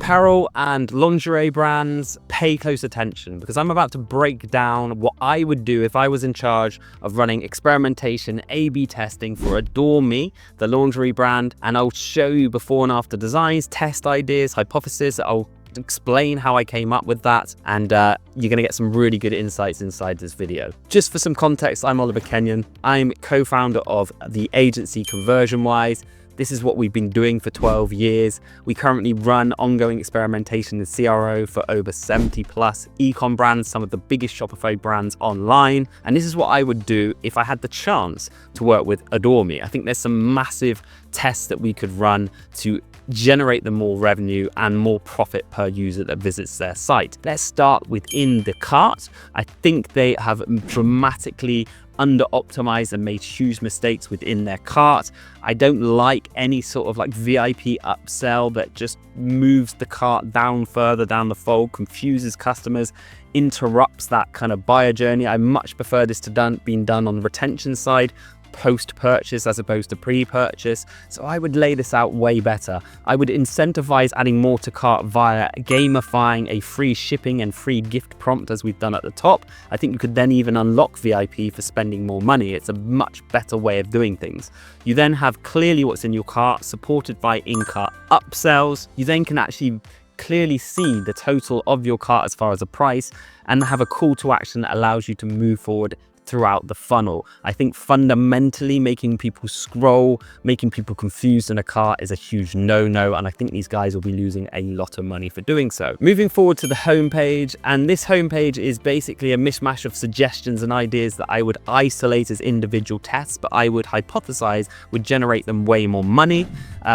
Apparel and lingerie brands, pay close attention because I'm about to break down what I would do if I was in charge of running experimentation A/B testing for Adore Me, the lingerie brand, and I'll show you before and after designs, test ideas, hypotheses. I'll explain how I came up with that, and you're going to get some really good insights inside this video. Just for some context, I'm Oliver Kenyon. I'm co-founder of the agency ConversionWise. This is what we've been doing for 12 years. We currently run ongoing experimentation in CRO for over 70 plus e-com brands, some of the biggest Shopify brands online. And this is what I would do if I had the chance to work with Adore Me. I think there's some massive tests that we could run to generate them more revenue and more profit per user that visits their site. Let's start within the cart. I think they have dramatically under-optimized and made huge mistakes within their cart. I don't like any sort of like VIP upsell that just moves the cart down further down the fold, confuses customers, interrupts that kind of buyer journey. I much prefer this to being done on the retention side, post-purchase as opposed to pre-purchase. So I would lay this out way better. I would incentivize adding more to cart via gamifying a free shipping and free gift prompt as we've done at the top. I think you could then even unlock VIP for spending more money. It's a much better way of doing things. You then have clearly what's in your cart supported by in-cart upsells. You then can actually clearly see the total of your cart as far as the price and have a call to action that allows you to move forward throughout the funnel. I think fundamentally making people scroll, making people confused in a cart is a huge no-no, and I think these guys will be losing a lot of money for doing so. Moving forward to the homepage, and this homepage is basically a mishmash of suggestions and ideas that I would isolate as individual tests, but I would hypothesize would generate them way more money.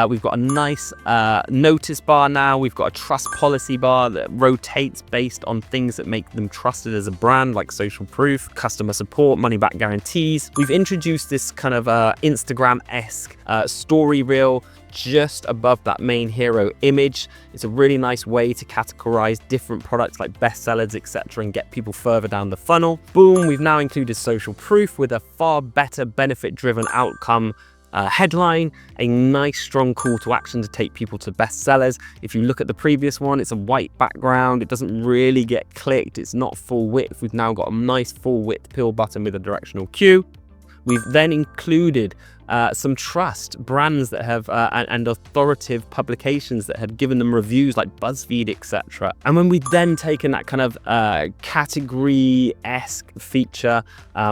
We've got a nice notice bar now. We've got a trust policy bar that rotates based on things that make them trusted as a brand, like social proof, customer support, money back guarantees. We've introduced this kind of Instagram-esque story reel just above that main hero image. It's a really nice way to categorize different products like bestsellers, etc., and get people further down the funnel. Boom, we've now included social proof with a far better benefit-driven outcome headline, a nice strong call to action to take people to bestsellers. If you look at the previous one, it's a white background. It doesn't really get clicked. It's not full width. We've now got a nice full width pill button with a directional cue. We've then included some trust brands that have and authoritative publications that have given them reviews like BuzzFeed, etc. And when we've then taken that kind of category-esque feature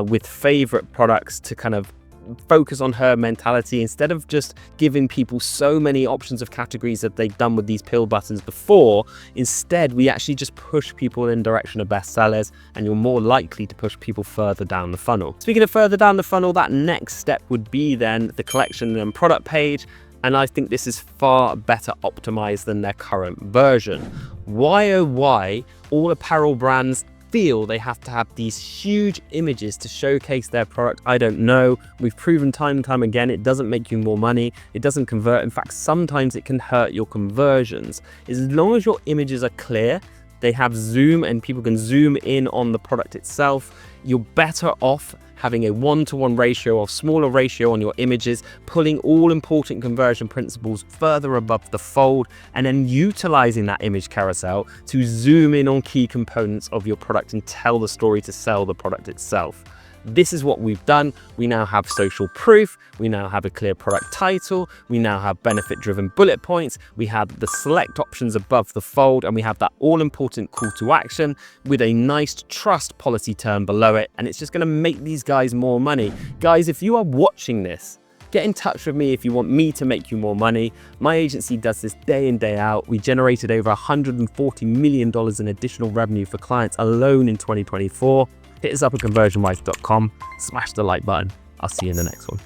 with favorite products to kind of focus on her mentality, instead of just giving people so many options of categories that they've done with these pill buttons before, instead we actually just push people in direction of bestsellers, and you're more likely to push people further down the funnel. Speaking of further down the funnel, that next step would be then the collection and product page, and I think this is far better optimized than their current version. Why oh why all apparel brands feel they have to have these huge images to showcase their product? I don't know. We've proven time and time again it doesn't make you more money. It doesn't convert. In fact, sometimes it can hurt your conversions. As long as your images are clear, they have zoom and people can zoom in on the product itself, you're better off having a 1-to-1 ratio or smaller ratio on your images, pulling all important conversion principles further above the fold, and then utilizing that image carousel to zoom in on key components of your product and tell the story to sell the product itself. This is what we've done. We now have social proof. We now have a clear product title. We now have benefit-driven bullet points. We have the select options above the fold, and we have that all-important call to action with a nice trust policy term below it. And it's just going to make these guys more money. Guys, if you are watching this, get in touch with me if you want me to make you more money. My agency does this day in, day out. We generated over $140 million in additional revenue for clients alone in 2024. Hit us up at ConversionWise.com. Smash the like button. I'll see you in the next one.